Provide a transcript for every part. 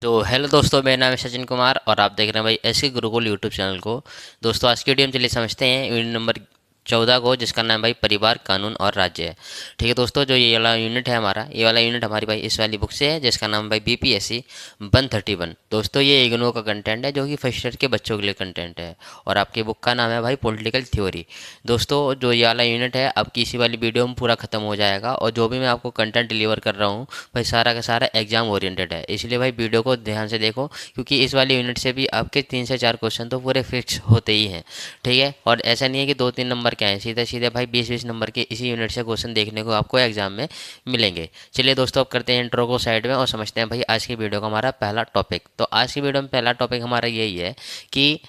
तो हेलो दोस्तों, मेरा नाम है सचिन कुमार और आप देख रहे हैं भाई एस के गुरुकुल यूट्यूब चैनल को। दोस्तों आज की वीडियो हम चलिए समझते हैं यूनिट नंबर 14 को, जिसका नाम भाई परिवार, कानून और राज्य है। ठीक है दोस्तों, जो ये वाला यूनिट है हमारा, ये वाला यूनिट हमारी भाई इस वाली बुक से है, जिसका नाम भाई BPSC 131। दोस्तों ये इग्नू का कंटेंट है, जो कि फर्स्ट ईयर के बच्चों के लिए कंटेंट है। और आपकी बुक का नाम है भाई पॉलिटिकल थ्योरी। दोस्तों जो ये वाला यूनिट है अब की इसी वाली वीडियो में पूरा खत्म हो जाएगा, और जो भी मैं आपको कंटेंट डिलीवर कर रहा हूँ भाई सारा का सारा एग्जाम ओरिएंटेड है। इसलिए भाई वीडियो को ध्यान से देखो, क्योंकि इस वाली यूनिट से भी आपके 3 से 4 क्वेश्चन तो पूरे फिक्स होते ही हैं। ठीक है, और ऐसा नहीं है कि 2-3 नंबर के हैं, सीधे सीधे भाई 20-20 नंबर के इसी यूनिट से क्वेश्चन देखने को आपको एग्जाम में मिलेंगे। चलिए दोस्तों, अब करते हैं इंट्रो को साइड में और समझते हैं भाई आज की वीडियो का हमारा पहला टॉपिक। तो आज की वीडियो में पहला टॉपिक हमारा यही है कि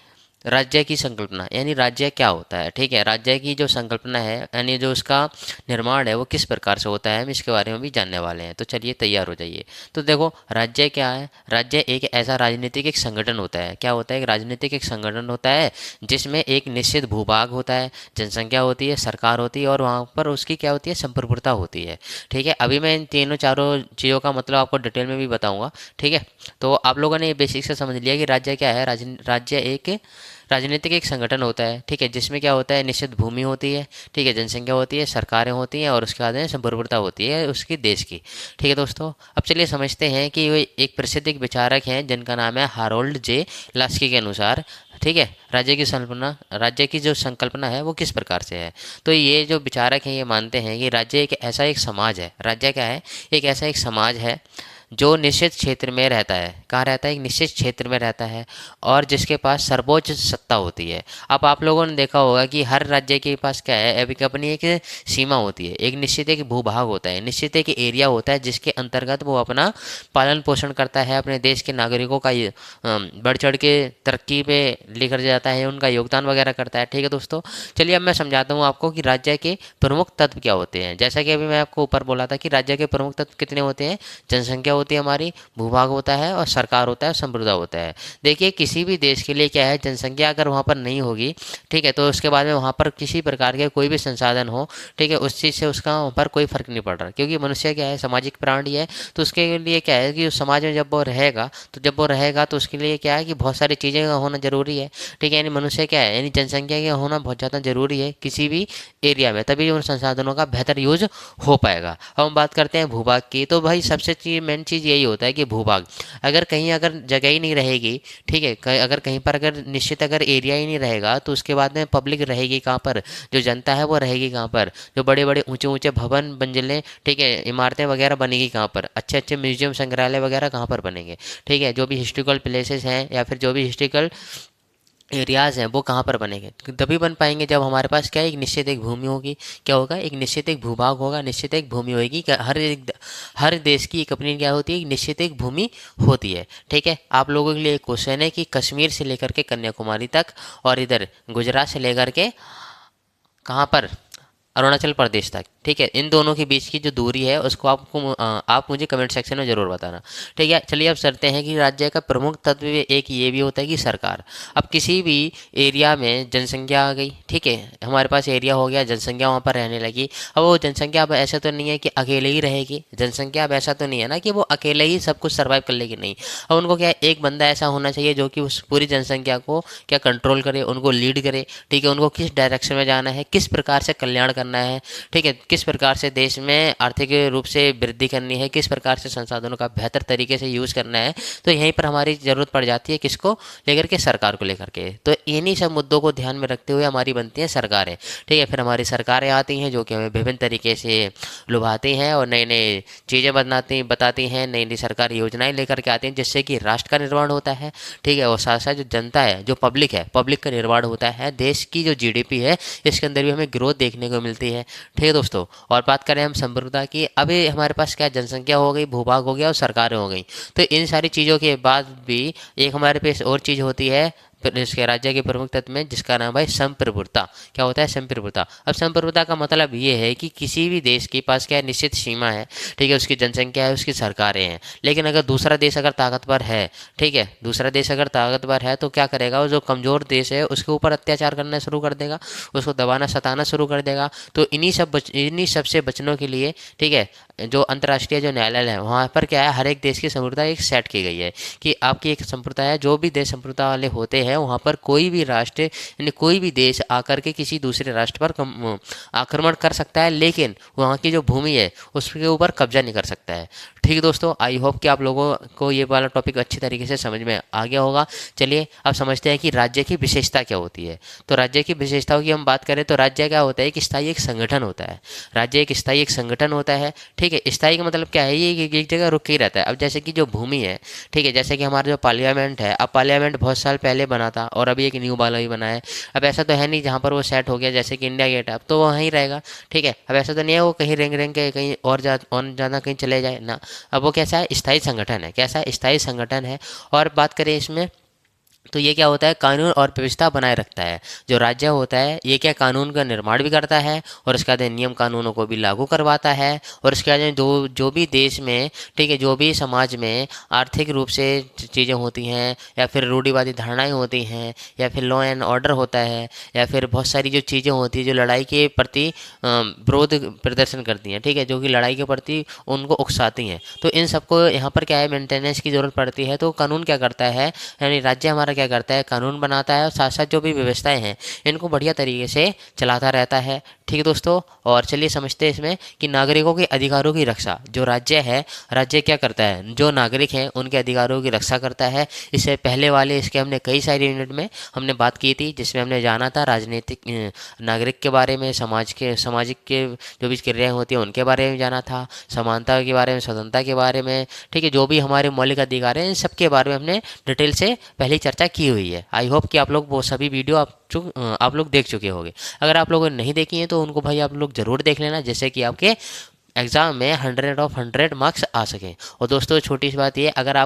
राज्य की संकल्पना, यानी राज्य क्या होता है। ठीक है, राज्य की जो संकल्पना है, यानी जो उसका निर्माण है वो किस प्रकार से होता है, हम इसके बारे में भी जानने वाले हैं। तो चलिए तैयार हो जाइए। तो देखो, राज्य क्या है। राज्य एक ऐसा राजनीतिक एक संगठन होता है। क्या होता है? एक राजनीतिक एक संगठन होता है जिसमें एक निश्चित भूभाग होता है, जनसंख्या होती है, सरकार होती है, और वहाँ पर उसकी क्या होती है, संप्रभुता होती है। ठीक है, अभी मैं इन तीनों चारों चीज़ों का मतलब आपको डिटेल में भी बताऊंगा। ठीक है, तो आप लोगों ने ये बेसिक से समझ लिया कि राज्य क्या है। राज्य एक राजनीतिक एक संगठन होता है। ठीक है, जिसमें क्या होता है, निश्चित भूमि होती है। ठीक है, जनसंख्या होती है, सरकारें होती हैं, और उसके बाद में संप्रभुता होती है उसकी देश की। ठीक है दोस्तों, अब चलिए समझते हैं कि वे एक प्रसिद्ध एक विचारक हैं जिनका नाम है हारोल्ड जे लास्की के अनुसार। ठीक है, राज्य की जो संकल्पना है वो किस प्रकार से है। तो ये जो विचारक हैं ये मानते हैं कि राज्य एक ऐसा एक समाज है। राज्य क्या है? एक ऐसा एक समाज है जो निश्चित क्षेत्र में रहता है। कहाँ रहता है? एक निश्चित क्षेत्र में रहता है, और जिसके पास सर्वोच्च सत्ता होती है। अब आप लोगों ने देखा होगा कि हर राज्य के पास क्या है, अभी अपनी एक सीमा होती है, एक निश्चित एक भूभाग होता है, निश्चित एक एरिया होता है, जिसके अंतर्गत वो अपना पालन पोषण करता है, अपने देश के नागरिकों का बढ़ चढ़ के तरक्की पे लेकर जाता है, उनका योगदान वगैरह करता है। ठीक है दोस्तों, चलिए अब मैं समझाता हूँ आपको कि राज्य के प्रमुख तत्व क्या होते हैं। जैसा कि अभी मैं आपको ऊपर बोला था कि राज्य के प्रमुख तत्व कितने होते हैं। जनसंख्या होती है हमारी, भूभाग होता है, और सरकार होता है, संप्रभुता होता है। देखिए, किसी भी देश के लिए क्या है, जनसंख्या अगर वहाँ पर नहीं होगी, ठीक है, तो उसके बाद में वहाँ पर किसी प्रकार के कोई भी संसाधन हो, ठीक है, उस चीज़ से उसका वहाँ पर कोई फर्क नहीं पड़ रहा, क्योंकि मनुष्य क्या है, सामाजिक प्राणी है। तो उसके लिए क्या है कि उस समाज में जब वो रहेगा तो उसके लिए क्या है कि बहुत सारी चीज़ें का होना जरूरी है। ठीक है, यानी मनुष्य क्या है, यानी जनसंख्या का होना बहुत ज़्यादा जरूरी है किसी भी एरिया में, तभी उन संसाधनों का बेहतर यूज हो पाएगा। अब हम बात करते हैं भूभाग की। तो भाई सबसे मेन चीज़ यही होता है कि भूभाग, अगर जगह ही नहीं रहेगी, ठीक है, अगर कहीं पर अगर निश्चित अगर एरिया ही नहीं रहेगा, तो उसके बाद में पब्लिक रहेगी कहाँ पर, जो जनता है वो रहेगी कहाँ पर, जो बड़े बड़े ऊंचे ऊंचे भवन मंजिलें, ठीक है, इमारतें वगैरह बनेगी कहाँ पर, अच्छे अच्छे म्यूजियम संग्रहालय वगैरह कहाँ पर बनेंगे। ठीक है, जो भी हिस्ट्रिकल प्लेसेस हैं या फिर जो भी हिस्ट्रिकल एरियाज हैं वो कहाँ पर बनेंगे, तभी बन पाएंगे जब हमारे पास क्या है, एक निश्चित एक भूमि होगी। क्या होगा? एक निश्चित एक भूभाग होगा, निश्चित एक भूमि होगी। हर देश की एक अपनी क्या होती है, एक निश्चित एक भूमि होती है। ठीक है, आप लोगों के लिए एक क्वेश्चन है कि कश्मीर से लेकर के कन्याकुमारी तक, और इधर गुजरात से लेकर के कहाँ पर, अरुणाचल प्रदेश तक, ठीक है, इन दोनों के बीच की जो दूरी है उसको आप मुझे कमेंट सेक्शन में ज़रूर बताना। ठीक है, चलिए अब चलते हैं कि राज्य का प्रमुख तत्व एक ये भी होता है कि सरकार। अब किसी भी एरिया में जनसंख्या आ गई, ठीक है, हमारे पास एरिया हो गया, जनसंख्या वहाँ पर रहने लगी। अब वो जनसंख्या अब ऐसा तो नहीं है कि अकेले ही रहेगी, जनसंख्या अब ऐसा तो नहीं है ना कि वो अकेले ही सब कुछ सर्वाइव कर लेगी, नहीं। अब उनको क्या है, एक बंदा ऐसा होना चाहिए जो कि उस पूरी जनसंख्या को क्या कंट्रोल करे, उनको लीड करे। ठीक है, उनको किस डायरेक्शन में जाना है, किस प्रकार से कल्याण करना है, ठीक है, किस प्रकार से देश में आर्थिक रूप से वृद्धि करनी है, किस प्रकार से संसाधनों का बेहतर तरीके से यूज़ करना है। तो यहीं पर हमारी ज़रूरत पड़ जाती है, किसको लेकर के, सरकार को लेकर के। तो इन्हीं सब मुद्दों को ध्यान में रखते हुए हमारी बनती हैं सरकारें। ठीक है, फिर हमारी सरकारें आती हैं जो कि हमें विभिन्न तरीके से लुभाती हैं और नई नई चीज़ें बताती हैं, नई नई सरकारी योजनाएं लेकर के आती हैं, जिससे कि राष्ट्र का निर्माण होता है। ठीक है, और साथ साथ जो जनता है, जो पब्लिक है, पब्लिक का निर्माण होता है। देश की जो GDP है इसके अंदर भी हमें ग्रोथ देखने को मिलती है। ठीक है दोस्तों, और बात करें हम संप्रभुता की, अभी हमारे पास क्या, जनसंख्या हो गई, भूभाग हो गया और सरकारें हो गई। तो इन सारी चीज़ों के बाद भी एक हमारे पास और चीज़ होती है, इसके राज्य के प्रमुख तत्व में, जिसका नाम भाई संप्रभुता। क्या होता है? संप्रभुता। अब संप्रभुता का मतलब ये है कि किसी भी देश के पास क्या है, निश्चित सीमा है, ठीक है, उसकी जनसंख्या है, उसकी सरकारें हैं, लेकिन अगर दूसरा देश अगर ताकतवर है, ठीक है, दूसरा देश अगर ताकतवर है तो क्या करेगा, वो जो कमज़ोर देश है उसके ऊपर अत्याचार करना शुरू कर देगा, उसको दबाना सताना शुरू कर देगा। तो इन्हीं सब से बचने के लिए, ठीक है, जो अंतर्राष्ट्रीय जो न्यायालय है वहाँ पर क्या है, हर एक देश की संप्रभुता एक सेट की गई है कि आपकी एक संप्रभुता है, जो भी देश संप्रभुता वाले होते हैं वहाँ पर कोई भी राष्ट्र यानी कोई भी देश आकर के किसी दूसरे राष्ट्र पर आक्रमण कर सकता है, लेकिन वहाँ की जो भूमि है उसके ऊपर कब्जा नहीं कर सकता है। ठीक है दोस्तों, आई होप कि आप लोगों को ये वाला टॉपिक अच्छी तरीके से समझ में आ गया होगा। चलिए अब समझते हैं कि राज्य की विशेषता क्या होती है। तो राज्य की विशेषताओं की हम बात करें तो राज्य क्या होता है कि स्थायी एक संगठन होता है। राज्य एक स्थायी एक संगठन होता है, ठीक है। स्थायी का मतलब क्या है, ये एक जगह रुक के ही रहता है। अब जैसे कि जो भूमि है, ठीक है, जैसे कि हमारा जो पार्लियामेंट है, अब पार्लियामेंट बहुत साल पहले बना था और अभी एक न्यू वाला ही बना है। अब ऐसा तो है नहीं जहाँ पर वो सेट हो गया, जैसे कि इंडिया गेट है, अब तो वहीं रहेगा, ठीक है। अब ऐसा तो नहीं है वो कहीं रेंग रेंग के कहीं और ज़्यादा कहीं चले जाए ना। अब वो कैसा है, स्थायी संगठन है। कैसा है, स्थायी संगठन है। और बात करें इसमें तो ये क्या होता है, कानून और व्यवस्था बनाए रखता है। जो राज्य होता है ये क्या, कानून का निर्माण भी करता है और उसके बाद नियम कानूनों को भी लागू करवाता है। और उसके बाद जो भी देश में, ठीक है, जो भी समाज में आर्थिक रूप से चीज़ें होती हैं या फिर रूढ़िवादी धारणाएं होती हैं या फिर लॉ एंड ऑर्डर होता है या फिर बहुत सारी जो चीज़ें होती हैं जो लड़ाई के प्रति विरोध प्रदर्शन करती हैं, ठीक है, जो कि लड़ाई के प्रति उनको उकसाती हैं, तो इन सबको यहाँ पर क्या है, मेंटेनेंस की ज़रूरत पड़ती है। तो कानून क्या करता है, यानी राज्य हमारा क्या करता है, कानून बनाता है और साथ साथ जो भी व्यवस्थाएं हैं इनको बढ़िया तरीके से चलाता रहता है। ठीक है दोस्तों, और चलिए समझते हैं इसमें कि नागरिकों के अधिकारों की रक्षा जो राज्य है, राज्य क्या करता है, जो नागरिक हैं उनके अधिकारों की रक्षा करता है। इससे पहले वाले इसके हमने कई सारी यूनिट में हमने बात की थी, जिसमें हमने जाना था राजनीतिक नागरिक के बारे में, सामाजिक के जो भी क्रियाएं होती हैं उनके बारे में जाना था, समानता के बारे में, स्वतंत्रता के बारे में, ठीक है, जो भी हमारे मौलिक अधिकार हैं इन सब के बारे में हमने डिटेल से पहले चर्चा की हुई है। आई होप कि आप लोग वो सभी वीडियो आप लोग देख चुके होंगे। अगर आप लोगों ने नहीं देखी हैं तो उनको भाई आप लोग ज़रूर देख लेना, जैसे कि आपके एग्ज़ाम में 100 मार्क्स आ सकें। और दोस्तों छोटी सी बात ये, अगर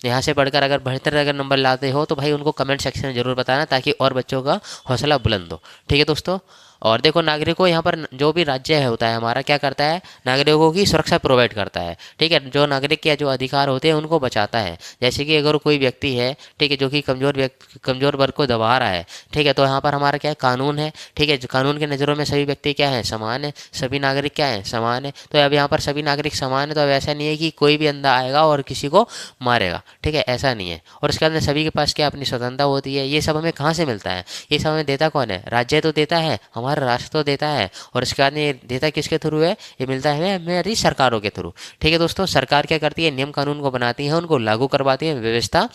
यहाँ से पढ़कर अगर बेहतर अगर नंबर लाते हो तो भाई उनको कमेंट सेक्शन में ज़रूर बताना, ताकि और बच्चों का हौसला बुलंद हो। ठीक है दोस्तों, और देखो नागरिकों यहाँ पर जो भी राज्य है होता है हमारा क्या करता है, नागरिकों की सुरक्षा प्रोवाइड करता है। ठीक है, जो नागरिक के जो अधिकार होते हैं उनको बचाता है। जैसे कि अगर कोई व्यक्ति है, ठीक है, जो कि कमज़ोर वर्ग को दबा रहा है, ठीक है, तो यहाँ पर हमारा क्या है, कानून है। ठीक है, जो कानून के नज़रों में सभी व्यक्ति क्या है, समान है, सभी नागरिक क्या है, समान है। तो अब यहाँ पर सभी नागरिक समान है, तो अब ऐसा नहीं है कि कोई भी अंधा आएगा और किसी को मारेगा, ठीक है, ऐसा नहीं है। और उसके अंदर सभी के पास क्या अपनी स्वतंत्रता होती है। ये सब हमें कहाँ से मिलता है, ये सब हमें देता कौन है, राज्य तो देता है, हमारा राष्ट्र तो देता है। और इसके बाद ये देता किसके थ्रू है, ये मिलता है हमें हमारी सरकारों के थ्रू। ठीक है दोस्तों, सरकार क्या करती है, नियम कानून को बनाती है, उनको लागू करवाती है, व्यवस्था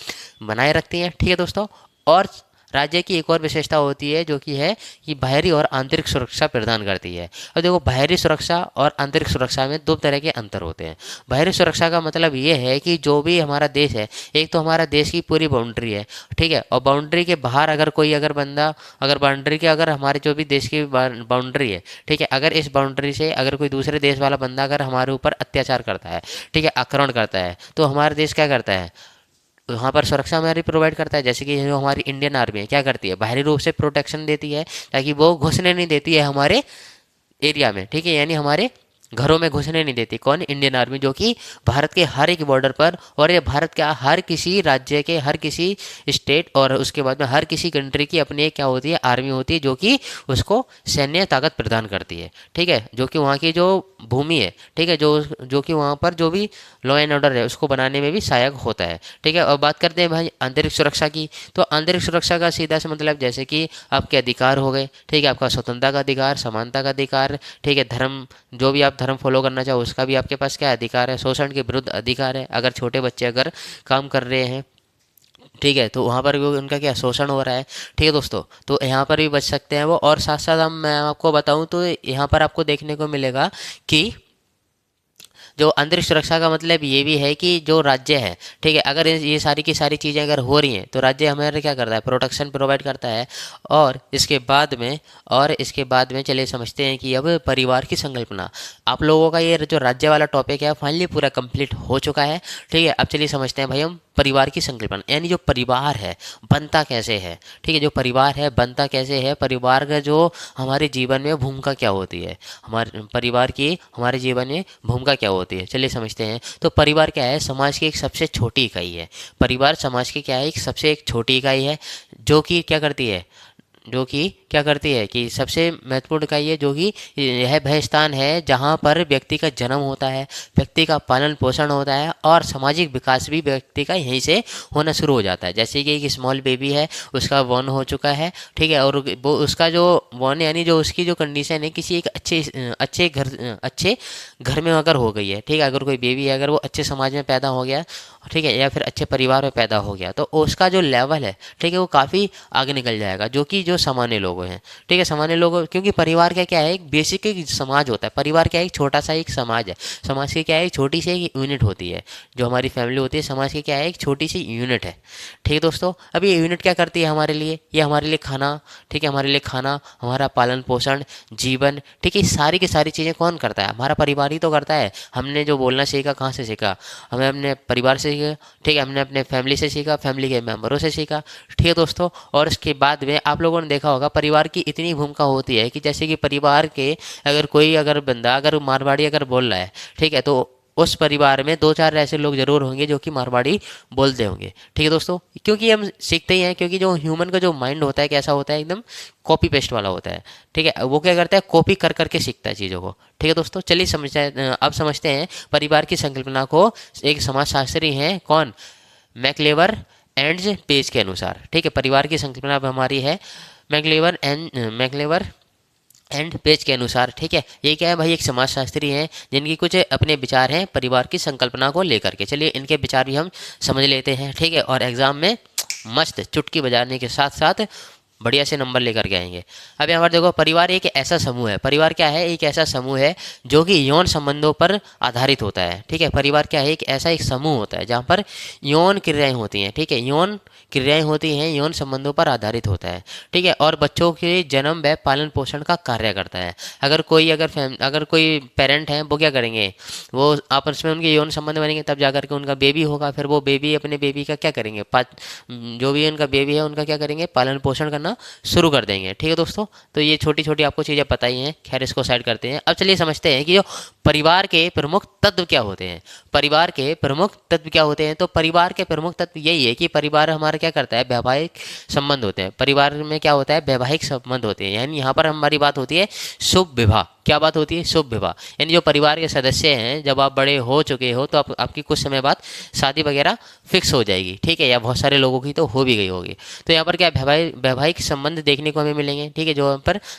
बनाए रखती है। ठीक है दोस्तों, और राज्य की एक और विशेषता होती है जो कि है कि बाहरी और आंतरिक सुरक्षा प्रदान करती है। और देखो बाहरी सुरक्षा और आंतरिक सुरक्षा में दो तरह के अंतर होते हैं। बाहरी सुरक्षा का मतलब ये है कि जो भी हमारा देश है, एक तो हमारा देश की पूरी बाउंड्री है, ठीक है, और बाउंड्री के बाहर अगर बंदा बाउंड्री के हमारे जो भी देश की बाउंड्री है, ठीक है, अगर इस बाउंड्री से अगर कोई दूसरे देश वाला बंदा अगर हमारे ऊपर अत्याचार करता है, ठीक है, आक्रमण करता है, तो हमारा देश क्या करता है, वहाँ पर सुरक्षा हमारी प्रोवाइड करता है। जैसे कि जो हमारी इंडियन आर्मी है क्या करती है, बाहरी रूप से प्रोटेक्शन देती है, ताकि वो घुसने नहीं देती है हमारे एरिया में, ठीक है, यानी हमारे घरों में घुसने नहीं देती। कौन, इंडियन आर्मी, जो कि भारत के हर एक बॉर्डर पर और ये भारत का हर किसी राज्य के हर किसी स्टेट और उसके बाद में हर किसी कंट्री की अपनी एक क्या होती है, आर्मी होती है, जो कि उसको सैन्य ताकत प्रदान करती है। ठीक है, जो कि वहाँ की जो भूमि है, ठीक है, जो कि वहाँ पर जो भी लॉ एंड ऑर्डर है उसको बनाने में भी सहायक होता है। ठीक है, और बात करते हैं भाई आंतरिक सुरक्षा की। तो आंतरिक सुरक्षा का सीधा से मतलब जैसे कि आपके अधिकार हो गए, ठीक है, आपका स्वतंत्रता का अधिकार, समानता का अधिकार, ठीक है, धर्म, जो भी आप धर्म फॉलो करना चाहो उसका भी आपके पास क्या अधिकार है, शोषण के विरुद्ध अधिकार है। अगर छोटे बच्चे अगर काम कर रहे हैं, ठीक है, तो वहाँ पर भी उनका क्या शोषण हो रहा है। ठीक है दोस्तों, तो यहाँ पर भी बच सकते हैं वो। और साथ साथ मैं आपको बताऊँ तो यहाँ पर आपको देखने को मिलेगा कि जो आंतरिक सुरक्षा का मतलब ये भी है कि जो राज्य है, ठीक है, अगर ये सारी की सारी चीज़ें अगर हो रही हैं तो राज्य हमारे क्या करता है, प्रोटेक्शन प्रोवाइड करता है। और इसके बाद में चलिए समझते हैं कि अब परिवार की संकल्पना। आप लोगों का ये जो राज्य वाला टॉपिक है फाइनली पूरा कंप्लीट हो चुका है। ठीक है, अब चलिए समझते हैं भाई हम परिवार की संकल्पना, यानी जो परिवार है बनता कैसे है, ठीक है, जो परिवार है बनता कैसे है, परिवार का जो हमारे जीवन में भूमिका क्या होती है, हमारे परिवार की हमारे जीवन में भूमिका क्या होती है, चलिए समझते हैं। तो परिवार क्या है, समाज की एक सबसे छोटी इकाई है। परिवार समाज की क्या है, एक छोटी इकाई है, जो कि क्या करती है, जो कि क्या करती है कि सबसे महत्वपूर्ण इकाई है, जो कि यह वह स्थान है जहाँ पर व्यक्ति का जन्म होता है, व्यक्ति का पालन पोषण होता है और सामाजिक विकास भी व्यक्ति का यहीं से होना शुरू हो जाता है। जैसे कि एक स्मॉल बेबी है, उसका बॉर्न हो चुका है, ठीक है, और वो उसका जो बॉर्न यानी जो उसकी जो कंडीशन है किसी एक अच्छे घर में अगर हो गई है, ठीक है, अगर कोई बेबी है अगर वो अच्छे समाज में पैदा हो गया, ठीक है, या फिर अच्छे परिवार में पैदा हो गया, तो उसका जो लेवल है, ठीक है, वो काफ़ी आगे निकल जाएगा, जो कि जो सामान्य लोग हैं, ठीक है, सामान्य लोग, क्योंकि परिवार का क्या है, एक बेसिक एक समाज होता है। परिवार क्या है, एक छोटा सा एक समाज है। समाज की क्या है, एक छोटी सी एक यूनिट होती है, जो हमारी फैमिली होती है, समाज की क्या है, एक छोटी सी यूनिट है, ठीक है दोस्तों। अब ये यूनिट क्या करती है हमारे लिए, ये हमारे लिए खाना, ठीक है, हमारे लिए खाना, हमारा पालन पोषण, जीवन, ठीक है, सारी की सारी चीज़ें कौन करता है, हमारा परिवार ही तो करता है। हमने जो बोलना सीखा कहाँ से सीखा, हमें अपने परिवार से सीखा, ठीक है, हमने अपने फैमिली से सीखा, फैमिली के मेम्बरों से सीखा, ठीक है दोस्तों। और उसके बाद में आप लोगों ने देखा होगा परिवार की इतनी भूमिका होती है कि जैसे कि परिवार के अगर बंदा अगर मारवाड़ी अगर बोल रहा है, ठीक है, तो उस परिवार में दो चार ऐसे लोग जरूर होंगे जो कि मारवाड़ी बोलते होंगे, ठीक है दोस्तों, क्योंकि हम सीखते ही हैं, क्योंकि जो ह्यूमन का जो माइंड होता है कैसा होता है, एकदम कॉपी पेस्ट वाला होता है, ठीक है, वो क्या करता है, कॉपी कर करके सीखता है चीज़ों को, ठीक है दोस्तों। चलिए अब समझते हैं परिवार की संकल्पना को। एक समाजशास्त्री हैं कौन, मैक्लेवर एंड पेज के अनुसार, ठीक है, परिवार की संकल्पना अब हमारी है मैक्लेवर एंड पेज के अनुसार, ठीक है। ये क्या है भाई, एक समाजशास्त्री हैं जिनकी कुछ अपने विचार हैं परिवार की संकल्पना को लेकर के। चलिए इनके विचार भी हम समझ लेते हैं, ठीक है, और एग्जाम में मस्त चुटकी बजाने के साथ साथ बढ़िया से नंबर लेकर के आएंगे। अब यहाँ पर देखो, परिवार एक ऐसा समूह है, परिवार क्या है, एक ऐसा समूह है जो कि यौन संबंधों पर आधारित होता है, ठीक है। परिवार क्या है, एक समूह होता है जहाँ पर यौन क्रियाएं होती हैं, ठीक है, यौन क्रियाएं होती हैं, यौन संबंधों पर आधारित होता है, ठीक है, और बच्चों के जन्म व पालन पोषण का कार्य करता है। अगर कोई पेरेंट हैं वो क्या करेंगे, वो आपस में उनके यौन संबंध बनेंगे, तब जाकर के उनका बेबी होगा, फिर वो बेबी अपने बेबी का क्या करेंगे, जो भी उनका बेबी है उनका क्या करेंगे, पालन पोषण करना शुरू कर देंगे, ठीक है दोस्तों। तो ये छोटी छोटी आपको चीज़ें पता ही हैं, खैर इसको साइड करते हैं। अब चलिए समझते हैं कि जो परिवार के प्रमुख तत्व क्या होते हैं। परिवार के प्रमुख तत्व क्या होते हैं, तो परिवार के प्रमुख तत्व यही है कि परिवार हमारा क्या करता है, वैवाहिक संबंध होते हैं। परिवार में क्या होता है, वैवाहिक संबंध होते हैं, यानी यहाँ पर हमारी बात होती है शुभ विवाह। क्या बात होती है, शुभ विवाह, यानी जो परिवार के सदस्य हैं जब आप बड़े हो चुके हो तो आपकी कुछ समय बाद शादी वगैरह फिक्स हो जाएगी, ठीक है, या बहुत सारे लोगों की तो हो भी गई होगी। तो यहाँ पर क्या वैवाहिक संबंध देखने को हमें मिलेंगे, ठीक है, जो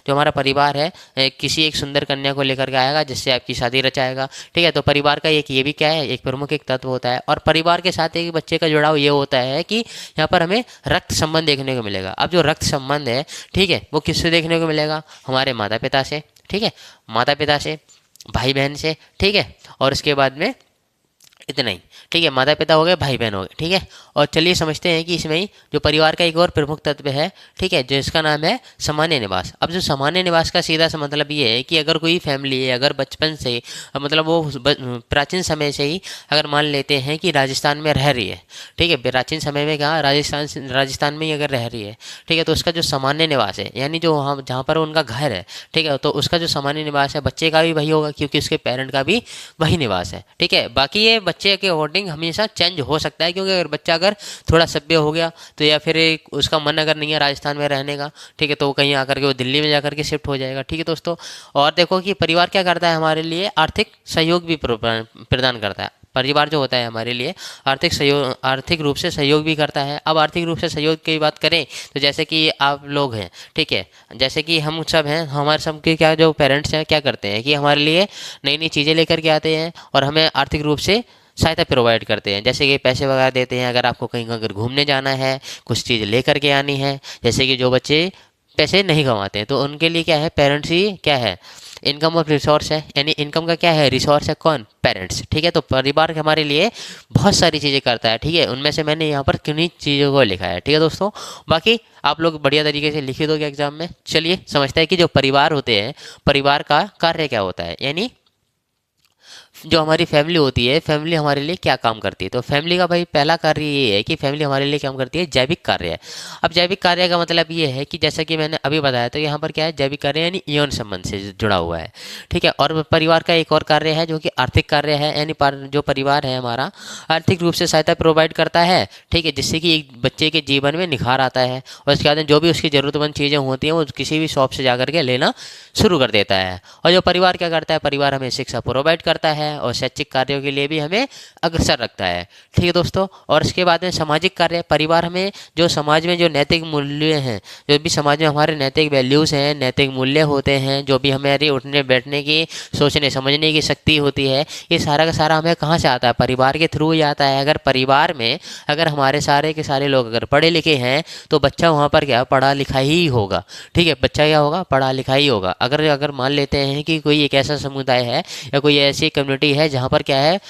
हमारा परिवार है किसी एक सुंदर कन्या को लेकर के आएगा जिससे आपकी शादी रचाएगा, ठीक है। तो परिवार का एक ये भी क्या है, एक प्रमुख एक तत्व होता है। और परिवार के साथ एक बच्चे का जुड़ाव ये होता है कि यहाँ पर हमें रक्त संबंध देखने को मिलेगा। अब जो रक्त संबंध है, ठीक है, वो किससे देखने को मिलेगा, हमारे माता पिता से, ठीक है, माता पिता से, भाई बहन से, ठीक है, और उसके बाद में इतना ही, ठीक है, माता पिता हो गए, भाई बहन हो गए, ठीक है। और चलिए समझते हैं कि इसमें ही जो परिवार का एक और प्रमुख तत्व है, ठीक है, जिसका नाम है सामान्य निवास। अब जो सामान्य निवास का सीधा सा मतलब ये है कि अगर कोई फैमिली है, अगर बचपन से मतलब वो प्राचीन समय से ही अगर मान लेते हैं कि राजस्थान में रह रही है, ठीक है, प्राचीन समय में कहाँ, राजस्थान में ही अगर रह रही है, ठीक है, तो उसका जो सामान्य निवास है, यानी जो वहाँ जहाँ पर उनका घर है, ठीक है, तो उसका जो सामान्य निवास है बच्चे का भी वही होगा, क्योंकि उसके पेरेंट का भी वही निवास है, ठीक है। बाकी ये बच्चे के अकॉर्डिंग हमेशा चेंज हो सकता है, क्योंकि अगर बच्चा अगर थोड़ा सभ्य हो गया तो, या फिर उसका मन अगर नहीं है राजस्थान में रहने का, ठीक है, तो वो कहीं आकर के वो दिल्ली में जाकर के शिफ्ट हो जाएगा, ठीक है दोस्तों। और देखो कि परिवार क्या करता है, हमारे लिए आर्थिक सहयोग भी प्रदान करता है। परिवार जो होता है हमारे लिए आर्थिक रूप से सहयोग भी करता है। अब आर्थिक रूप से सहयोग की बात करें तो जैसे कि आप लोग हैं, ठीक है, जैसे कि हम सब हैं, हमारे सब के क्या जो पेरेंट्स हैं क्या करते हैं कि हमारे लिए नई नई चीज़ें लेकर के आते हैं और हमें आर्थिक रूप से सहायता प्रोवाइड करते हैं। जैसे कि पैसे वगैरह देते हैं, अगर आपको कहीं अगर घूमने जाना है, कुछ चीज़ लेकर के आनी है, जैसे कि जो बच्चे पैसे नहीं कमाते हैं तो उनके लिए क्या है, पेरेंट्स ही क्या है, इनकम ऑफ रिसोर्स है, यानी इनकम का क्या है, रिसोर्स है, कौन, पेरेंट्स, ठीक है। तो परिवार हमारे लिए बहुत सारी चीज़ें करता है, ठीक है, उनमें से मैंने यहाँ पर किन्हीं चीज़ों को लिखा है, ठीक है दोस्तों। बाकी आप लोग बढ़िया तरीके से लिखी दोगे एग्जाम में। चलिए समझते हैं कि जो परिवार होते हैं, परिवार का कार्य क्या होता है, यानी जो हमारी फैमिली होती है, फैमिली हमारे लिए क्या काम करती है। तो फैमिली का भाई पहला कार्य ये है कि फैमिली हमारे लिए काम करती है, जैविक कार्य है। अब जैविक कार्य का मतलब ये है कि जैसा कि मैंने अभी बताया, तो यहाँ पर क्या है, जैविक कार्य यानी यौन संबंध से जुड़ा हुआ है, ठीक है। और परिवार का एक और कार्य है जो कि आर्थिक कार्य है, यानी जो परिवार है हमारा आर्थिक रूप से सहायता प्रोवाइड करता है, ठीक है, जिससे कि एक बच्चे के जीवन में निखार आता है। और उसके बाद जो भी उसकी ज़रूरतमंद चीज़ें होती हैं वो किसी भी शॉप से जा करके लेना शुरू कर देता है। और जो परिवार क्या करता है, परिवार हमें शिक्षा प्रोवाइड करता है और शैक्षिक कार्यों के लिए भी हमें अग्रसर रखता है, ठीक है दोस्तों। और इसके बाद में सामाजिक कार्य, परिवार हमें जो समाज में जो नैतिक मूल्य हैं, जो भी समाज में हमारे नैतिक वैल्यूज़ हैं, नैतिक मूल्य होते हैं, जो भी हमारी उठने बैठने की, सोचने समझने की शक्ति होती है, ये सारा का सारा हमें कहाँ से आता है, परिवार के थ्रू ही आता है। अगर परिवार में अगर हमारे सारे के सारे लोग अगर पढ़े लिखे हैं तो बच्चा वहाँ पर क्या पढ़ा लिखा ही होगा, ठीक है, बच्चा क्या होगा, पढ़ा लिखा ही होगा। अगर अगर मान लेते हैं कि कोई एक ऐसा समुदाय है या कोई ऐसी कम्युनिटी है जहाँ पर क्या है,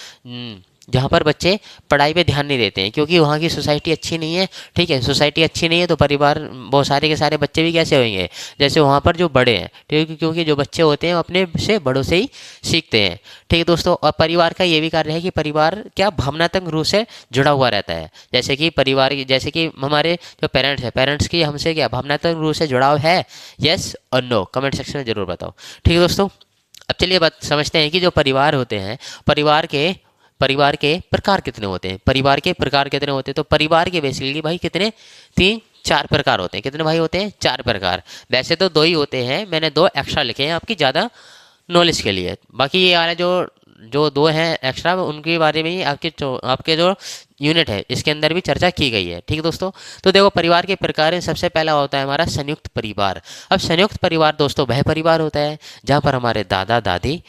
जहाँ पर बच्चे पढ़ाई पे ध्यान नहीं देते हैं क्योंकि वहाँ की सोसाइटी अच्छी नहीं है, ठीक है, सोसाइटी अच्छी नहीं है, तो परिवार बहुत सारे के सारे बच्चे भी कैसे होंगे, जैसे वहाँ पर जो बड़े हैं, ठीक है, क्योंकि जो बच्चे होते हैं अपने से बड़ों से ही सीखते हैं, ठीक है दोस्तों। और परिवार का ये भी कार्य है कि परिवार क्या भावनात्मक रूप से जुड़ा हुआ रहता है। जैसे कि परिवार जैसे कि हमारे जो पेरेंट्स हैं, पेरेंट्स की हमसे क्या भावनात्मक रूप से जुड़ाव है, यस और नो, कमेंट सेक्शन में जरूर बताओ, ठीक है दोस्तों। अब चलिए बात समझते हैं कि जो परिवार होते हैं, परिवार के प्रकार कितने होते हैं, परिवार के प्रकार कितने होते हैं। तो परिवार के बेसिकली भाई कितने, 3-4 प्रकार होते हैं। कितने भाई होते हैं, 4 प्रकार। वैसे तो 2 ही होते हैं, मैंने 2 एक्स्ट्रा लिखे हैं आपकी ज़्यादा नॉलेज के लिए। बाकी ये वाले जो जो 2 हैं एक्स्ट्रा, उनके बारे में ही आपके जो यूनिट है इसके अंदर भी चर्चा की गई है, ठीक है दोस्तों। तो देखो परिवार के प्रकार में सबसे पहला होता है हमारा संयुक्त परिवार। अब संयुक्त परिवार दोस्तों वह परिवार होता है जहाँ पर हमारे दादा दादी,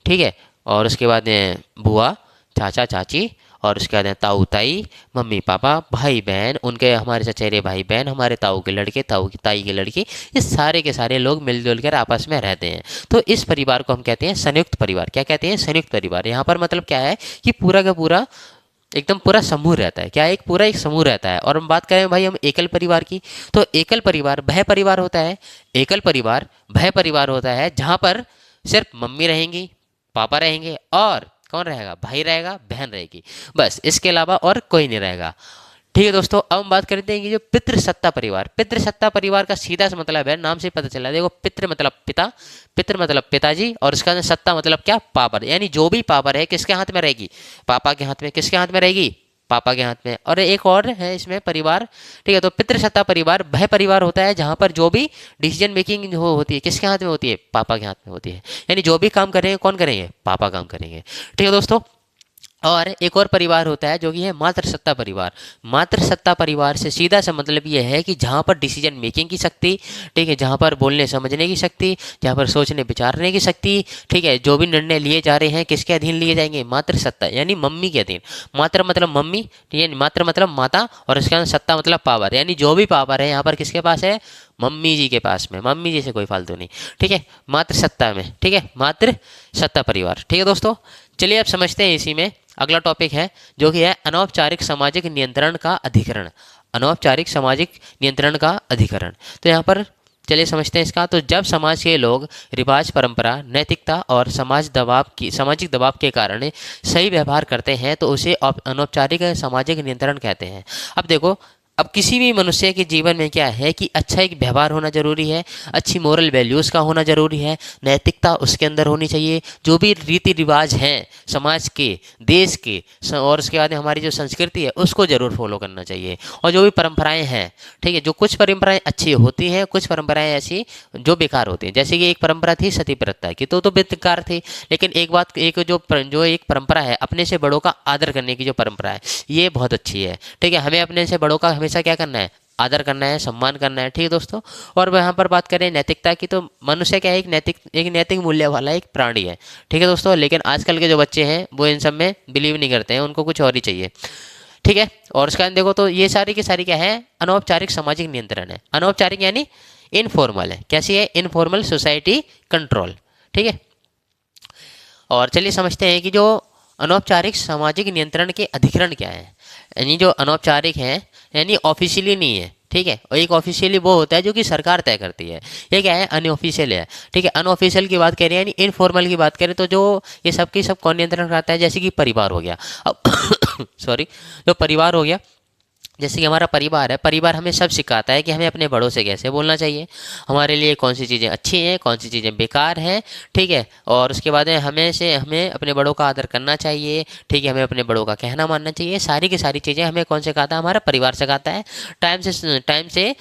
ठीक है, और उसके बाद बुआ चाचा चाची, और उसके बाद ताऊ ताई, मम्मी पापा, भाई बहन, उनके हमारे चचेरे भाई बहन, हमारे ताऊ के लड़के, ताऊ की ताई के लड़की, ये सारे के सारे लोग मिलजुल कर आपस में रहते हैं। तो इस परिवार को हम कहते हैं संयुक्त परिवार। क्या कहते हैं, संयुक्त परिवार। यहाँ पर मतलब क्या है कि पूरा का पूरा एकदम पूरा समूह रहता है। क्या एक पूरा एक समूह रहता है। और हम बात करें भाई हम एकल परिवार की, तो एकल परिवार वह परिवार होता है, एकल परिवार वह परिवार होता है जहाँ पर सिर्फ मम्मी रहेंगी, पापा रहेंगे और कौन रहेगा, भाई रहेगा, बहन रहेगी, बस, इसके अलावा और कोई नहीं रहेगा, ठीक है दोस्तों। अब हम बात करते हैं कि जो पितृसत्ता परिवार, पितृसत्ता परिवार का सीधा सा मतलब है, नाम से पता चला, देखो पितृ मतलब पिता, पितृ मतलब पिताजी, और उसका सत्ता मतलब क्या, पावर, यानी जो भी पावर है किसके हाथ में रहेगी, पापा के हाथ में। किसके हाथ में रहेगी, पापा के हाथ में। और एक और है इसमें परिवार, ठीक है। तो पितृसत्ता परिवार वह परिवार होता है जहाँ पर जो भी डिसीजन मेकिंग जो होती है किसके हाथ में होती है, पापा के हाथ में होती है, यानी जो भी काम करेंगे कौन करेंगे, पापा काम करेंगे, ठीक है दोस्तों। और एक और परिवार होता है जो कि है मातृसत्ता परिवार। मातृसत्ता परिवार से सीधा सा मतलब ये है कि जहाँ पर डिसीजन मेकिंग की शक्ति, ठीक है, जहाँ पर बोलने समझने की शक्ति, जहाँ पर सोचने विचारने की शक्ति, ठीक है, जो भी निर्णय लिए जा रहे हैं किसके अधीन लिए जाएंगे, मातृसत्ता यानी मम्मी के अधीन। मातृ मतलब मम्मी, ठीक है, मातृ मतलब माता, और उसके बाद सत्ता मतलब पावर, यानी जो भी पावर है यहाँ पर किसके पास है, मम्मी जी के पास में, मम्मी जी से कोई फालतू नहीं, ठीक है, मातृसत्ता में, ठीक है, मातृसत्ता परिवार, ठीक है दोस्तों। चलिए अब समझते हैं इसी में अगला टॉपिक है जो कि है अनौपचारिक सामाजिक नियंत्रण का अधिकरण। अनौपचारिक सामाजिक नियंत्रण का अधिकरण, तो यहाँ पर चलिए समझते हैं इसका। तो जब समाज के लोग रिवाज, परंपरा, नैतिकता और सामाजिक दबाव के कारण सही व्यवहार करते हैं तो उसे अनौपचारिक सामाजिक नियंत्रण कहते हैं। अब देखो, अब किसी भी मनुष्य के जीवन में क्या है कि अच्छा एक व्यवहार होना जरूरी है, अच्छी मोरल वैल्यूज़ का होना जरूरी है, नैतिकता उसके अंदर होनी चाहिए, जो भी रीति रिवाज हैं समाज के, देश के, और उसके बाद हमारी जो संस्कृति है उसको जरूर फॉलो करना चाहिए। और जो भी परंपराएं हैं, ठीक है, जो कुछ परंपराएं अच्छी होती हैं, कुछ परंपराएं ऐसी जो बेकार होती हैं। जैसे कि एक परंपरा थी सती प्रथा की, तो बेकार थी, लेकिन एक जो एक परंपरा है अपने से बड़ों का आदर करने की जो परंपरा है, ये बहुत अच्छी है, ठीक है। हमें अपने से बड़ों का हमेशा क्या करना है, आदर करना है, सम्मान करना है, ठीक है दोस्तों। और यहाँ पर बात करें नैतिकता की, तो मनुष्य क्या है, एक नैतिक मूल्य वाला एक प्राणी है, ठीक है दोस्तों। लेकिन आजकल के जो बच्चे हैं वो इन सब में बिलीव नहीं करते हैं, उनको कुछ और ही चाहिए, ठीक है। और उसका देखो तो ये सारी की सारी क्या है, अनौपचारिक सामाजिक नियंत्रण है। अनौपचारिक यानी इनफॉर्मल है, कैसी है, इनफॉर्मल सोसाइटी कंट्रोल, ठीक है। और चलिए समझते हैं कि जो अनौपचारिक सामाजिक नियंत्रण के अधिकरण क्या है। यानी जो अनौपचारिक है यानी ऑफिशियली नहीं है, ठीक है, और एक ऑफिशियली वो होता है जो कि सरकार तय करती है। ये क्या है, अनऑफिशियल है। ठीक है, अनऑफिशियल की बात करें यानी इनफॉर्मल की बात करें तो जो ये सबकी सब कौन नियंत्रण करता है, जैसे कि परिवार हो गया। अब सॉरी, जो परिवार हो गया, जैसे कि हमारा परिवार है, परिवार हमें सब सिखाता है कि हमें अपने बड़ों से कैसे बोलना चाहिए, हमारे लिए कौन सी चीज़ें अच्छी हैं, कौन सी चीज़ें बेकार हैं। ठीक है, और उसके बाद में हमें अपने बड़ों का आदर करना चाहिए। ठीक है, हमें अपने बड़ों का कहना मानना चाहिए। सारी की सारी चीज़ें हमें कौन सिखाता है, हमारा परिवार सिखाता है। टाइम से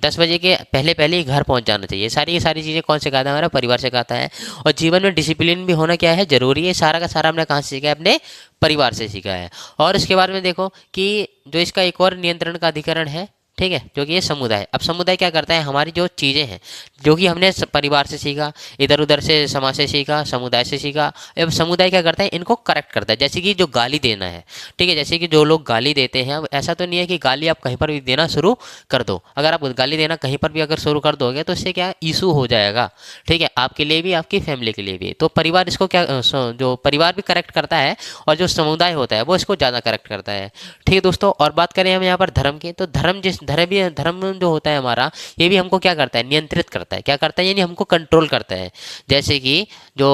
10 बजे के पहले पहले ही घर पहुंच जाना चाहिए। सारी की सारी चीज़ें कौन सिखाता है, हमारा परिवार सिखाता है। और जीवन में डिसिप्लिन भी होना क्या है, ज़रूरी है। सारा का सारा हमने कहाँ से सीखा है, अपने परिवार से सीखा है। और इसके बाद में देखो कि जो इसका एक और नियंत्रण का अधिकरण है, ठीक है, जो कि ये समुदाय। अब समुदाय क्या करता है, हमारी जो चीज़ें हैं जो कि हमने परिवार से सीखा, इधर उधर से समाज से सीखा, समुदाय से सीखा। अब समुदाय क्या करता है, इनको करेक्ट करता है। जैसे कि जो गाली देना है, ठीक है, जैसे कि जो लोग गाली देते हैं, अब ऐसा तो नहीं है कि गाली आप कहीं पर भी देना शुरू कर दो। अगर आप गाली देना कहीं पर भी अगर शुरू कर दोगे तो इससे क्या इशू हो जाएगा। ठीक है, आपके लिए भी, आपकी फैमिली के लिए भी। तो परिवार इसको क्या जो परिवार भी करेक्ट करता है और जो समुदाय होता है वो इसको ज़्यादा करेक्ट करता है। ठीक है दोस्तों, और बात करें हम यहाँ पर धर्म की, तो धर्म जो होता है हमारा, ये भी हमको क्या करता है, नियंत्रित करता है। क्या करता है, यानी हमको कंट्रोल करता है। जैसे कि जो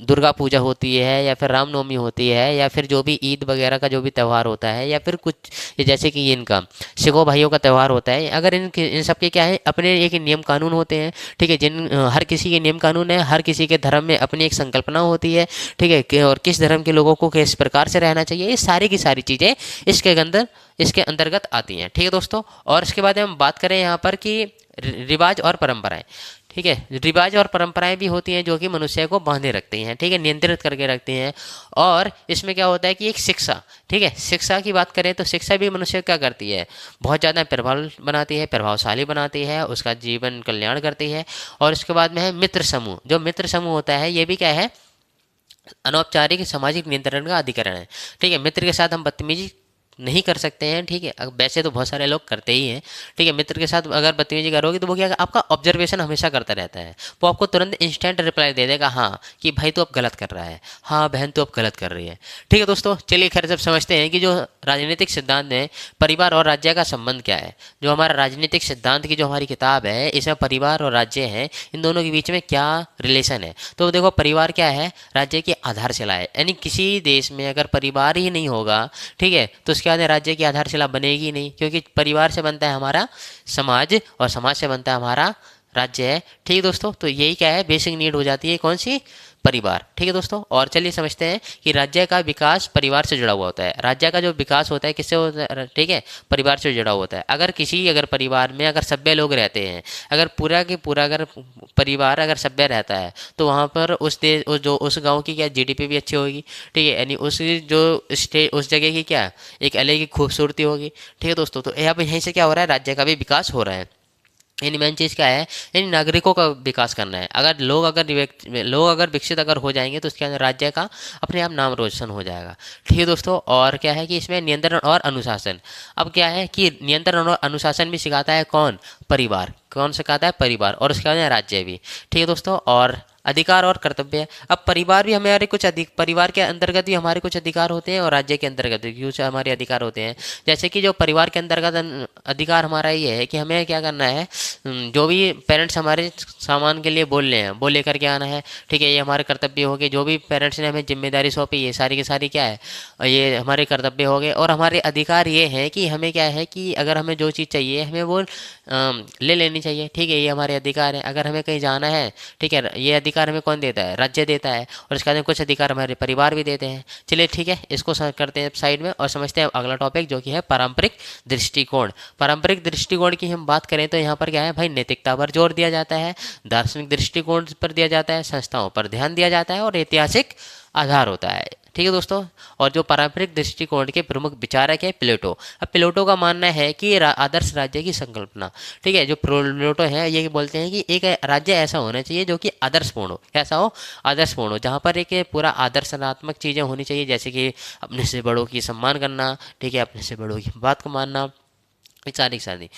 दुर्गा पूजा होती है, या फिर रामनवमी होती है, या फिर जो भी ईद वगैरह का जो भी त्यौहार होता है, या फिर कुछ जैसे कि इनका सिखों भाइयों का त्यौहार होता है, अगर इन सब के क्या है, अपने एक नियम कानून होते हैं। ठीक है, हर किसी के नियम कानून है, हर किसी के धर्म में अपनी एक संकल्पना होती है। ठीक है, और किस धर्म के लोगों को किस प्रकार से रहना चाहिए, ये सारी की सारी चीज़ें इसके अंतर्गत आती हैं। ठीक है दोस्तों, और इसके बाद हम बात करें यहाँ पर कि रिवाज और परंपराएं। ठीक है, रिवाज और परंपराएं भी होती हैं जो कि मनुष्य को बांधे रखती हैं। ठीक है, नियंत्रित करके रखती हैं। और इसमें क्या होता है कि एक शिक्षा, ठीक है, शिक्षा की बात करें तो शिक्षा भी मनुष्य क्या करती है, बहुत ज़्यादा प्रभाव बनाती है, प्रभावशाली बनाती है, उसका जीवन कल्याण करती है। और इसके बाद में है मित्र समूह। जो मित्र समूह होता है ये भी क्या है, अनौपचारिक सामाजिक नियंत्रण का अधिकरण है। ठीक है, मित्र के साथ हम बदतमीजी नहीं कर सकते हैं। ठीक है, वैसे तो बहुत सारे लोग करते ही हैं। ठीक है, मित्र के साथ अगर बदतमीजी करोगे तो वो क्या, आपका ऑब्जर्वेशन हमेशा करता रहता है। वो आपको तुरंत इंस्टेंट रिप्लाई दे देगा, हाँ कि भाई तो अब गलत कर रहा है, हाँ बहन तो अब गलत कर रही है। ठीक है दोस्तों, चलिए खैर सब समझते हैं कि जो राजनीतिक सिद्धांत है, परिवार और राज्य का संबंध क्या है। जो हमारा राजनीतिक सिद्धांत की जो हमारी किताब है, इसमें परिवार और राज्य है, इन दोनों के बीच में क्या रिलेशन है। तो देखो, परिवार क्या है, राज्य की आधारशिला है। यानी किसी देश में अगर परिवार ही नहीं होगा, ठीक है, तो उसके बाद राज्य की आधारशिला बनेगी नहीं, क्योंकि परिवार से बनता है हमारा समाज, और समाज से बनता है हमारा राज्य है। ठीक है दोस्तों, तो यही क्या है, बेसिक नीड हो जाती है कौन सी, परिवार। ठीक है दोस्तों, और चलिए समझते हैं कि राज्य का विकास परिवार से जुड़ा हुआ होता है। राज्य का जो विकास होता है किससे होता है, ठीक है, परिवार से जुड़ा होता है। अगर परिवार में अगर सभ्य लोग रहते हैं, अगर पूरा के पूरा अगर परिवार अगर सभ्य रहता है, तो वहाँ पर उस गांव की क्या जीडीपी भी अच्छी होगी। ठीक है, यानी उस जगह की क्या एक अलग ही खूबसूरती होगी। ठीक है दोस्तों, तो यहाँ पर यहीं से क्या हो रहा है, राज्य का भी विकास हो रहा है। यानी मेन चीज़ क्या है, यानी नागरिकों का विकास करना है। लोग अगर विकसित अगर हो जाएंगे तो उसके अंदर राज्य का अपने आप नाम रोशन हो जाएगा। ठीक है दोस्तों, और क्या है कि इसमें नियंत्रण और अनुशासन। अब क्या है कि नियंत्रण और अनुशासन भी सिखाता है कौन, परिवार। कौन सिखाता है, परिवार, और उसके बाद राज्य भी। ठीक है दोस्तों, और अधिकार और कर्तव्य। अब परिवार भी हमारे परिवार के अंतर्गत भी हमारे कुछ अधिकार होते हैं, और राज्य के अंतर्गत भी कुछ हमारे अधिकार होते हैं। जैसे कि जो परिवार के अंतर्गत अधिकार हमारा ये है कि हमें क्या करना है, जो भी पेरेंट्स हमारे सामान के लिए बोल रहे हैं वो लेकर के आना है। ठीक है, ये हमारे कर्तव्य हो गए। जो भी पेरेंट्स ने हमें जिम्मेदारी सौंपी, ये सारी की सारी क्या है, ये हमारे कर्तव्य हो गए। और हमारे अधिकार ये हैं कि हमें क्या है कि अगर हमें जो चीज़ चाहिए हमें वो ले लेनी चाहिए। ठीक है, ये हमारे अधिकार है। अगर हमें कहीं जाना है, ठीक है, ये अधिकार हमें कौन देता है, राज्य देता है। और इसके बाद कुछ अधिकार हमारे परिवार भी देते हैं। चलिए ठीक है, इसको करते हैं साइड में और समझते हैं अगला टॉपिक जो कि है पारंपरिक दृष्टिकोण। पारंपरिक दृष्टिकोण की हम बात करें तो यहाँ पर क्या है भाई, नैतिकता पर जोर दिया जाता है, दार्शनिक दृष्टिकोण पर दिया जाता है, संस्थाओं पर ध्यान दिया जाता है, और ऐतिहासिक आधार होता है। ठीक है दोस्तों, और जो पारंपरिक दृष्टिकोण के प्रमुख विचारक है प्लेटो। अब प्लेटो का मानना है कि आदर्श राज्य की संकल्पना, ठीक है, जो प्लेटो है ये बोलते हैं कि एक राज्य ऐसा होना चाहिए जो कि आदर्शपूर्ण हो। कैसा हो, आदर्शपूर्ण हो, जहाँ पर एक पूरा आदर्शनात्मक चीज़ें होनी चाहिए, जैसे कि अपने से बड़ों की सम्मान करना, ठीक है, अपने से बड़ों की बात को मानना, वैचारिक शादी।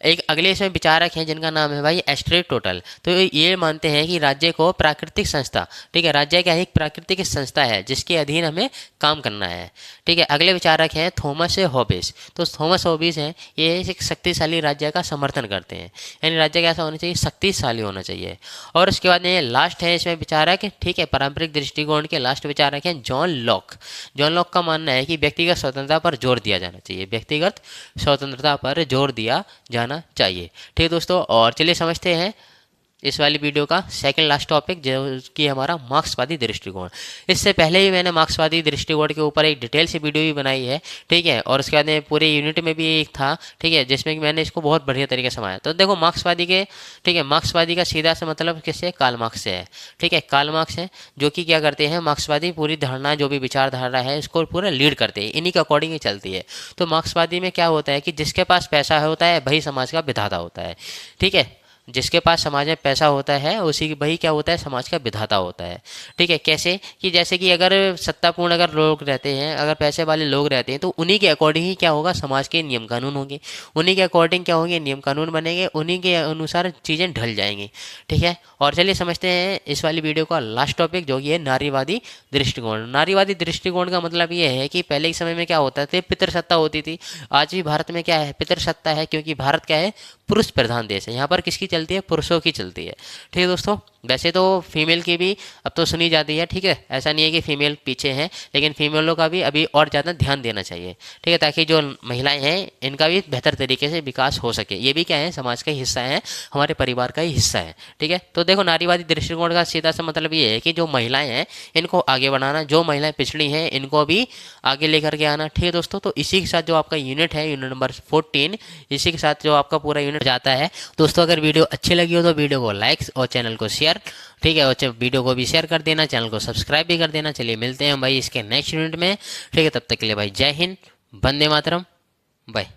एक अगले इसमें विचारक हैं जिनका नाम है भाई एरिस्टोटल। तो ये मानते हैं कि राज्य को प्राकृतिक संस्था, ठीक है, राज्य क्या है, एक प्राकृतिक संस्था है जिसके अधीन हमें काम करना है। ठीक है, अगले विचारक हैं थॉमस हॉब्बेस। तो थॉमस हॉब्बेस हैं, ये एक शक्तिशाली राज्य का समर्थन करते हैं, यानी राज्य कैसा होना चाहिए, शक्तिशाली होना चाहिए। और उसके बाद में लास्ट है इसमें विचारक, ठीक है, पारंपरिक दृष्टिकोण के लास्ट विचारक हैं जॉन लॉक। जॉन लॉक का मानना है कि व्यक्तिगत स्वतंत्रता पर जोर दिया जाना चाहिए, व्यक्तिगत स्वतंत्रता पर जोर दिया जाना चाहिए। ठीक है दोस्तों, और चलिए समझते हैं इस वाली वीडियो का सेकंड लास्ट टॉपिक जो कि हमारा मार्क्सवादी दृष्टिकोण। इससे पहले ही मैंने मार्क्सवादी दृष्टिकोण के ऊपर एक डिटेल से वीडियो भी बनाई है, ठीक है, और उसके बाद में पूरे यूनिट में भी एक था, ठीक है, जिसमें कि मैंने इसको बहुत बढ़िया तरीके से समझाया। तो देखो मार्क्सवादी के, ठीक है, मार्क्सवादी का सीधा से मतलब किससे, कार्ल मार्क्स से है। ठीक है, कार्ल मार्क्स है जो कि क्या करते हैं, मार्क्सवादी पूरी धारणा जो भी विचारधारा है इसको पूरा लीड करते हैं, इन्हीं के अकॉर्डिंग ही चलती है। तो मार्क्सवादी में क्या होता है कि जिसके पास पैसा होता है वही समाज का विधाता होता है। ठीक है, जिसके पास समाज में पैसा होता है उसी वही क्या होता है, समाज का विधाता होता है। ठीक है, कैसे कि जैसे कि अगर सत्तापूर्ण अगर लोग रहते हैं, अगर पैसे वाले लोग रहते हैं, तो उन्हीं के अकॉर्डिंग ही क्या होगा, समाज के नियम कानून होंगे, उन्हीं के अकॉर्डिंग क्या होंगे, नियम कानून बनेंगे, उन्हीं के अनुसार चीज़ें ढल जाएंगी। ठीक है, और चलिए समझते हैं इस वाली वीडियो का लास्ट टॉपिक जो कि है नारीवादी दृष्टिकोण। नारीवादी दृष्टिकोण का मतलब ये है कि पहले के समय में क्या होता था, पितृसत्ता होती थी। आज भी भारत में क्या है, पितृसत्ता है, क्योंकि भारत क्या है, पुरुष प्रधान देश है। यहाँ पर किसकी चलती है, पुरुषों की चलती है। ठीक है दोस्तों, वैसे तो फीमेल की भी अब तो सुनी जाती है, ठीक है, ऐसा नहीं है कि फीमेल पीछे हैं, लेकिन फीमेलों का भी अभी और ज़्यादा ध्यान देना चाहिए। ठीक है, ताकि जो महिलाएं हैं इनका भी बेहतर तरीके से विकास हो सके। ये भी क्या है, समाज का ही हिस्सा है, हमारे परिवार का ही हिस्सा है। ठीक है, तो देखो नारीवादी दृष्टिकोण का सीधा सा मतलब ये है कि जो महिलाएं हैं इनको आगे बढ़ाना, जो महिलाएं पिछड़ी हैं इनको भी आगे लेकर के आना। ठीक है दोस्तों, तो इसी के साथ जो आपका यूनिट है, यूनिट नंबर 14, इसी के साथ जो आपका पूरा यूनिट जाता है। दोस्तों अगर वीडियो अच्छी लगी हो तो वीडियो को लाइक और चैनल को शेयर, ठीक है, और वीडियो को भी शेयर कर देना, चैनल को सब्सक्राइब भी कर देना। चलिए मिलते हैं भाई इसके नेक्स्ट यूनिट में। ठीक है, तब तक के लिए भाई जय हिंद, वंदे मातरम, बाय।